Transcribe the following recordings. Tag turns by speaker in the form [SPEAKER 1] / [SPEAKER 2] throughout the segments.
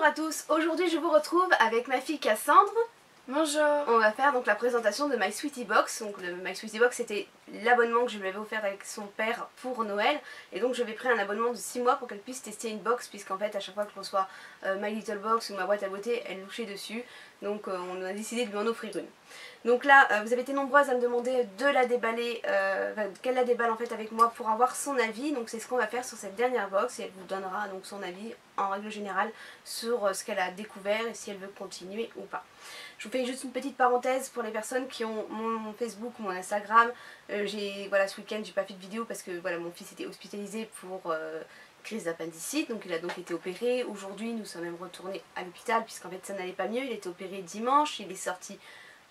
[SPEAKER 1] Bonjour à tous, aujourd'hui je vous retrouve avec ma fille Cassandre.
[SPEAKER 2] Bonjour.
[SPEAKER 1] On va faire donc la présentation de My Sweetie Box. Donc le My Sweetie Box c'était l'abonnement que je lui avais offert avec son père pour Noël. Et donc je vais pris un abonnement de 6 mois pour qu'elle puisse tester une box, puisqu'en fait à chaque fois que je reçois My Little Box ou ma boîte à beauté, elle louchait dessus. Donc on a décidé de lui en offrir une. Donc là vous avez été nombreuses à me demander de la déballer, qu'elle la déballe en fait avec moi pour avoir son avis. Donc c'est ce qu'on va faire sur cette dernière box et elle vous donnera donc son avis en règle générale sur ce qu'elle a découvert et si elle veut continuer ou pas. Je vous fais juste une petite parenthèse pour les personnes qui ont mon Facebook ou mon Instagram. Voilà, ce week-end j'ai pas fait de vidéo parce que voilà, mon fils était hospitalisé pour crise d'appendicite, donc il a donc été opéré. Aujourd'hui nous sommes même retournés à l'hôpital puisqu'en fait ça n'allait pas mieux. Il a été opéré dimanche, il est sorti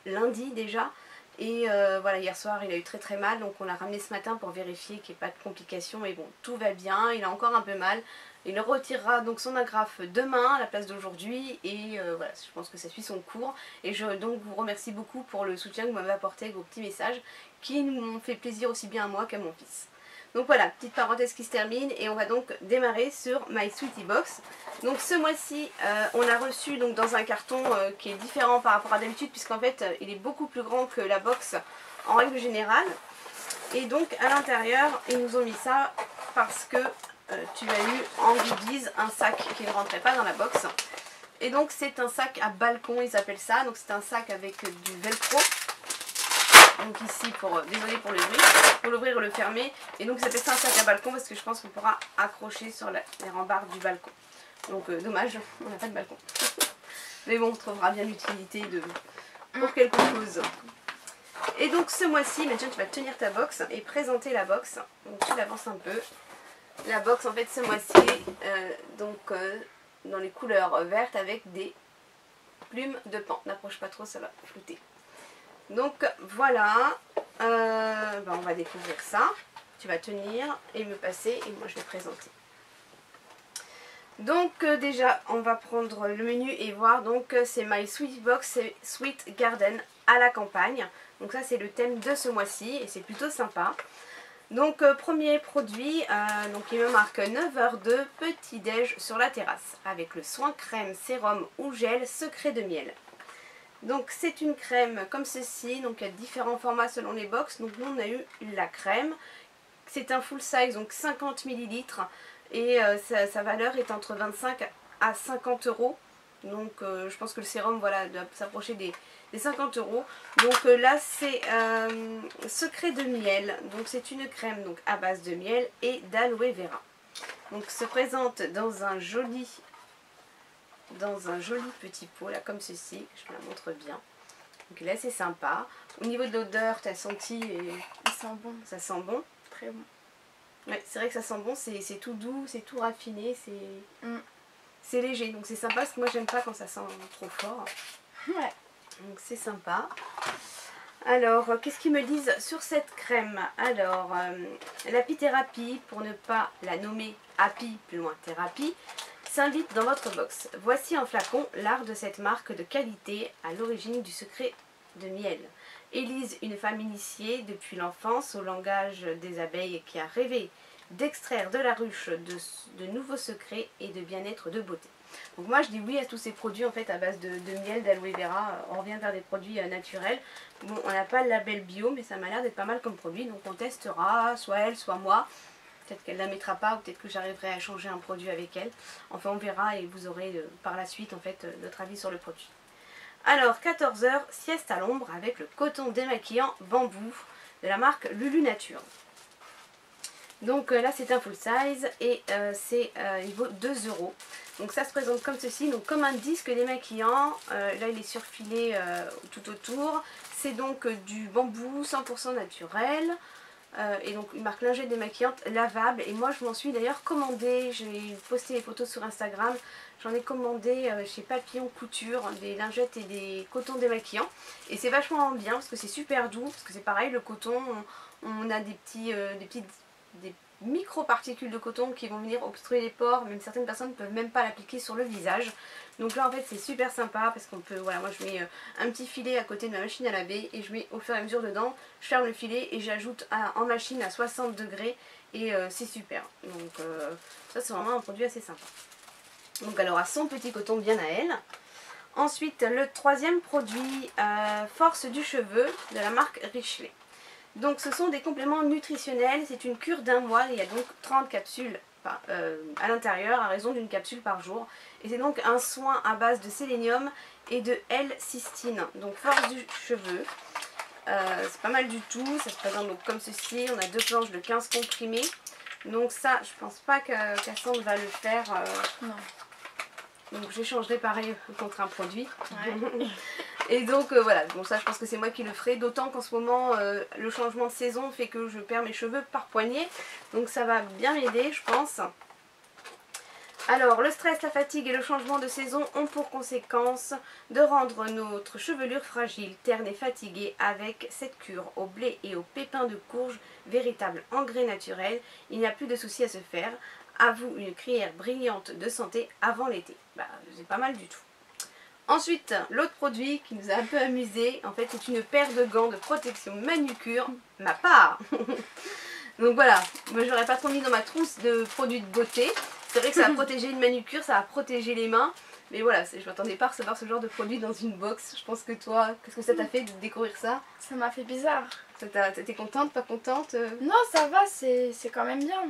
[SPEAKER 1] lundi déjà. Et voilà, hier soir il a eu très mal, donc on l'a ramené ce matin pour vérifier qu'il n'y ait pas de complications. Et bon, tout va bien, il a encore un peu mal. Il retirera donc son agrafe demain à la place d'aujourd'hui. Et voilà, je pense que ça suit son cours. Et je donc vous remercie beaucoup pour le soutien que vous m'avez apporté avec vos petits messages qui m'ont fait plaisir aussi bien à moi qu'à mon fils. Donc voilà, petite parenthèse qui se termine et on va donc démarrer sur My Sweetie Box. Donc ce mois-ci, on a reçu donc dans un carton qui est différent par rapport à d'habitude, puisqu'en fait il est beaucoup plus grand que la box en règle générale. Et donc à l'intérieur, ils nous ont mis ça parce que tu as eu en goodies un sac qui ne rentrait pas dans la box. Et donc c'est un sac à balcon, ils appellent ça. Donc c'est un sac avec du velcro. Donc ici, désolé pour le bruit, pour l'ouvrir et le fermer. Et donc ça s'appelle ça un sac à balcon parce que je pense qu'on pourra accrocher sur les rembarres du balcon. Donc dommage, on n'a pas de balcon. Mais bon, on trouvera bien l'utilité pour quelque chose. Et donc ce mois-ci, maintenant tu vas tenir ta box et présenter la box. Donc tu l'avances un peu. La box en fait ce mois-ci, dans les couleurs vertes avec des plumes de pan. N'approche pas trop, ça va flouter. Donc voilà, on va découvrir ça. Tu vas tenir et me passer et moi je vais présenter. Donc déjà on va prendre le menu et voir. Donc c'est My Sweetie Box, c'est Sweet Garden à la campagne. Donc ça c'est le thème de ce mois-ci et c'est plutôt sympa. Donc premier produit, donc il me marque 9 heures de petit déj sur la terrasse avec le soin crème, sérum ou gel secret de miel. Donc c'est une crème comme ceci, donc il y a différents formats selon les box. Donc nous on a eu la crème, c'est un full size, donc 50 ml et sa valeur est entre 25 à 50 euros. Donc je pense que le sérum voilà, doit s'approcher des 50 euros. Donc là c'est secret de miel, donc c'est une crème donc, à base de miel et d'aloe vera. Donc se présente dans un joli petit pot là comme ceci, je vous la montre bien. Donc là c'est sympa. Au niveau de l'odeur, tu as senti et
[SPEAKER 2] Ça sent bon.
[SPEAKER 1] Ça sent bon.
[SPEAKER 2] Très bon.
[SPEAKER 1] Ouais, c'est vrai que ça sent bon, c'est tout doux, c'est tout raffiné, c'est léger. Donc c'est sympa parce que moi j'aime pas quand ça sent trop fort.
[SPEAKER 2] Ouais.
[SPEAKER 1] Donc c'est sympa. Alors, qu'est-ce qu'ils me disent sur cette crème? Alors, l'apithérapie, pour ne pas la nommer Happy, plus loin thérapie, s'invite dans votre box. Voici en flacon l'art de cette marque de qualité à l'origine du secret de miel. Élise, une femme initiée depuis l'enfance au langage des abeilles qui a rêvé d'extraire de la ruche de nouveaux secrets et de bien-être de beauté. Donc moi je dis oui à tous ces produits en fait à base de miel, d'aloe vera. On revient vers des produits naturels. Bon, on n'a pas le label bio mais ça m'a l'air d'être pas mal comme produit. Donc on testera, soit elle, soit moi. Peut-être qu'elle ne la mettra pas ou peut-être que j'arriverai à changer un produit avec elle. Enfin on verra et vous aurez par la suite en fait notre avis sur le produit. Alors 14 h, sieste à l'ombre avec le coton démaquillant bambou de la marque Lulu Nature. Donc là c'est un full size et il vaut 2 €. Donc ça se présente comme ceci, donc comme un disque démaquillant. Là il est surfilé tout autour. C'est donc du bambou 100% naturel. Et donc une marque lingette démaquillante lavable. Et moi je m'en suis d'ailleurs commandé, j'ai posté les photos sur Instagram. J'en ai commandé chez Papillon Couture des lingettes et des cotons démaquillants. Et c'est vachement bien parce que c'est super doux. Parce que c'est pareil, le coton, on a des micro-particules de coton qui vont venir obstruer les pores. Même certaines personnes ne peuvent même pas l'appliquer sur le visage. Donc là en fait c'est super sympa parce qu'on peut, voilà, moi je mets un petit filet à côté de ma machine à laver et je mets au fur et à mesure dedans, je ferme le filet et j'ajoute en machine à 60 degrés et c'est super. Donc ça c'est vraiment un produit assez sympa. Donc elle aura son petit coton bien à elle. Ensuite, le troisième produit, Force du cheveu de la marque Richley. Donc ce sont des compléments nutritionnels, c'est une cure d'1 mois, il y a donc 30 capsules à l'intérieur à raison d'une capsule par jour. Et c'est donc un soin à base de sélénium et de L-cystine, donc force du cheveu. C'est pas mal du tout, ça se présente donc comme ceci, on a 2 planches de 15 comprimés. Donc ça, je pense pas que Cassandre va le faire.
[SPEAKER 2] Non.
[SPEAKER 1] Donc j'échangerai pareil contre un produit.
[SPEAKER 2] Ouais.
[SPEAKER 1] Et donc voilà, bon ça je pense que c'est moi qui le ferai, d'autant qu'en ce moment le changement de saison fait que je perds mes cheveux par poignée. Donc ça va bien m'aider je pense. Alors le stress, la fatigue et le changement de saison ont pour conséquence de rendre notre chevelure fragile, terne et fatiguée avec cette cure au blé et aux pépins de courge, véritable engrais naturel. Il n'y a plus de soucis à se faire. À vous une cuillère brillante de santé avant l'été. Bah, c'est pas mal du tout. Ensuite, l'autre produit qui nous a un peu amusé, en fait, c'est une paire de gants de protection manucure, ma part. Donc voilà, moi je l'aurais pas trop mis dans ma trousse de produits de beauté. C'est vrai que ça va protéger une manucure, ça va protéger les mains. Mais voilà, je m'attendais pas à recevoir ce genre de produit dans une box. Je pense que toi, qu'est-ce que ça t'a fait de découvrir ça?
[SPEAKER 2] Ça m'a fait bizarre.
[SPEAKER 1] T'étais contente, pas contente?
[SPEAKER 2] Non, ça va, c'est quand même bien.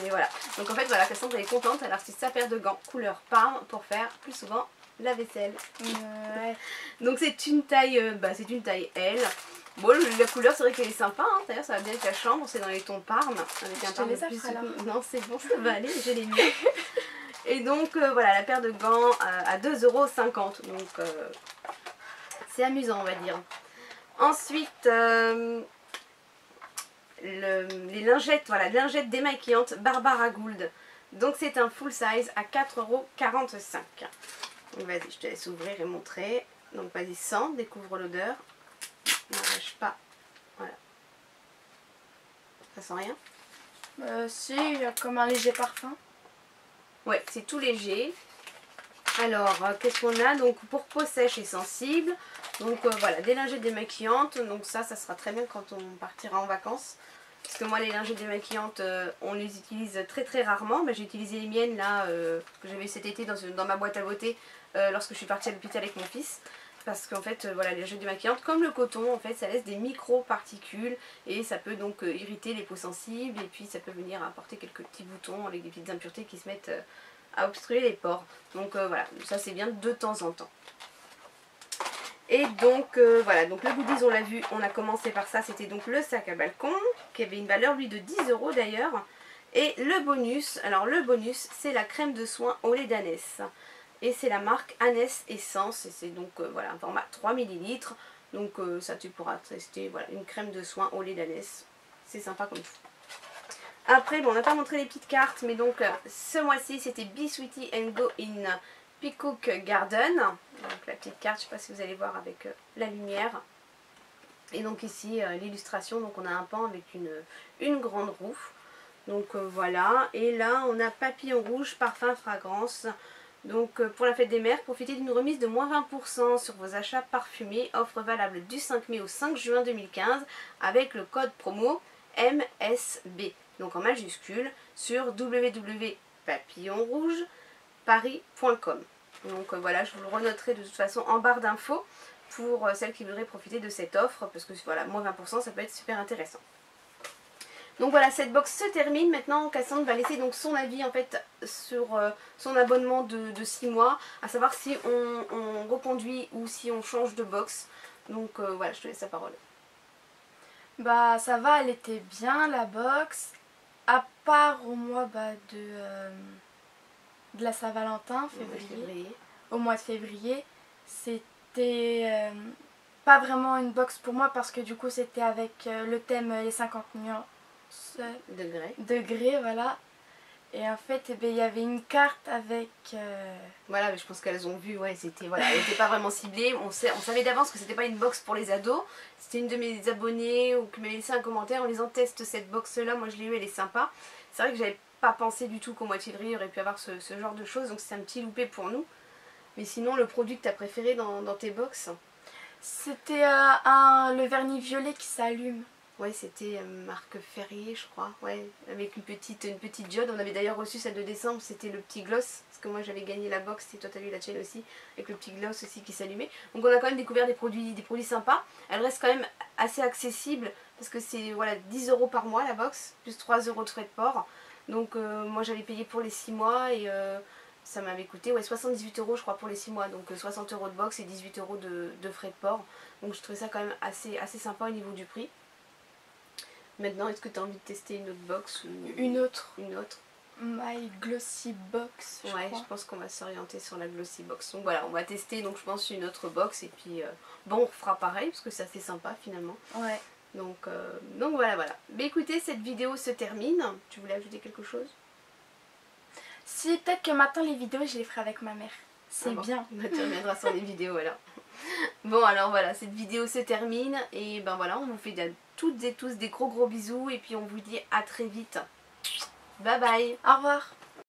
[SPEAKER 1] Mais voilà, donc en fait voilà, Cassandre elle est contente, elle a reçu sa paire de gants couleur parme pour faire plus souvent la vaisselle.
[SPEAKER 2] Ouais.
[SPEAKER 1] Donc c'est une taille L. Bon, la couleur c'est vrai qu'elle est sympa, hein. D'ailleurs ça va bien avec la chambre, c'est dans les tons parme. Avec un parme plus... Non c'est bon, ça va aller, j'ai les miens. Et donc voilà, la paire de gants à 2,50 €, donc c'est amusant on va dire. Ensuite... les lingettes, voilà, lingettes démaquillantes Barbara Gould. Donc c'est un full size à 4,45 €. Donc vas-y, je te laisse ouvrir et montrer. Donc vas-y, sens, découvre l'odeur. N'arrache pas. Voilà. Ça sent rien?
[SPEAKER 2] Si, il y a comme un léger parfum.
[SPEAKER 1] Ouais, c'est tout léger. Alors, qu'est-ce qu'on a? Donc pour peau sèche et sensible. Donc voilà, des lingettes démaquillantes. Donc ça sera très bien quand on partira en vacances. Parce que moi les lingettes démaquillantes, on les utilise très très rarement. J'ai utilisé les miennes là, que j'avais cet été dans ma boîte à beauté lorsque je suis partie à l'hôpital avec mon fils. Parce qu'en fait, voilà, les lingettes démaquillantes, comme le coton, en fait, ça laisse des micro-particules. Et ça peut donc irriter les peaux sensibles. Et puis ça peut venir apporter quelques petits boutons avec des petites impuretés qui se mettent à obstruer les pores. Donc voilà, ça c'est bien de temps en temps. Et donc voilà, donc le goodies on l'a vu, on a commencé par ça, c'était donc le sac à balcon, qui avait une valeur lui de 10 € d'ailleurs. Et le bonus, alors le bonus c'est la crème de soin au lait d'ânesse. Et c'est la marque Anès Essence, et c'est donc voilà un format 3 ml. Donc ça tu pourras tester, voilà, une crème de soin au lait d'ânesse, c'est sympa comme tout. Après, bon on n'a pas montré les petites cartes, mais donc ce mois-ci c'était Be Sweetie and Go in Peacock Garden. Donc la petite carte, je ne sais pas si vous allez voir avec la lumière. Et donc ici l'illustration, donc on a un pan avec une grande roue. Donc voilà, et là on a papillon rouge, parfum, fragrance. Donc pour la fête des mères, profitez d'une remise de moins 20% sur vos achats parfumés. Offre valable du 5 mai au 5 juin 2015 avec le code promo MSB. Donc en majuscule sur www.papillonrougeparis.com. Donc voilà, je vous le renoterai de toute façon en barre d'infos pour celles qui voudraient profiter de cette offre, parce que voilà, moins 20% ça peut être super intéressant. Donc voilà, cette box se termine. Maintenant Cassandre va laisser donc son avis en fait sur son abonnement de 6 mois, à savoir si on reconduit ou si on change de box. Donc voilà, je te laisse la parole.
[SPEAKER 2] Bah ça va, elle était bien la box, à part au mois de la Saint-Valentin, février. Au mois de février, c'était pas vraiment une box pour moi parce que du coup c'était avec le thème les 50 nuances degrés, voilà. Et en fait, eh bien, il y avait une carte avec...
[SPEAKER 1] Voilà, mais je pense qu'elles ont vu, ouais, c'était, voilà, elle n'était pas vraiment ciblée. On savait d'avance que c'était pas une box pour les ados. C'était une de mes abonnées ou qui m'avait laissé un commentaire en disant teste cette box-là, moi je l'ai eu, elle est sympa. C'est vrai que j'avais pas pensé du tout qu'au mois de février, il aurait pu avoir ce genre de choses, donc c'est un petit loupé pour nous. Mais sinon, le produit que tu as préféré dans tes box?
[SPEAKER 2] C'était le vernis violet qui s'allume.
[SPEAKER 1] Ouais, c'était marque Ferrier, je crois. Ouais, avec une petite diode. On avait d'ailleurs reçu celle de décembre, c'était le petit gloss. Parce que moi j'avais gagné la box et toi t'as eu la tienne aussi. Avec le petit gloss aussi qui s'allumait. Donc on a quand même découvert des produits sympas. Elle reste quand même assez accessible. Parce que c'est voilà, 10 € par mois la box. Plus 3 € de frais de port. Donc moi j'avais payé pour les 6 mois et ça m'avait coûté 78 € je crois pour les 6 mois. Donc 60 € de box et 18 € de frais de port. Donc je trouvais ça quand même assez sympa au niveau du prix. Maintenant, est-ce que tu as envie de tester une autre box ou
[SPEAKER 2] une autre My Glossy Box, je crois.
[SPEAKER 1] Je pense qu'on va s'orienter sur la Glossy Box. Donc voilà, on va tester donc je pense une autre box et puis bon, on fera pareil parce que c'est assez sympa finalement.
[SPEAKER 2] Ouais.
[SPEAKER 1] Donc voilà. Mais écoutez, cette vidéo se termine. Tu voulais ajouter quelque chose?
[SPEAKER 2] Si, peut-être que maintenant les vidéos, je les ferai avec ma mère. C'est bien.
[SPEAKER 1] Tu reviendras sur les vidéos alors. Bon alors voilà, cette vidéo se termine et ben voilà, on vous fait à toutes et tous des gros bisous et puis on vous dit à très vite. Bye bye.
[SPEAKER 2] Au revoir.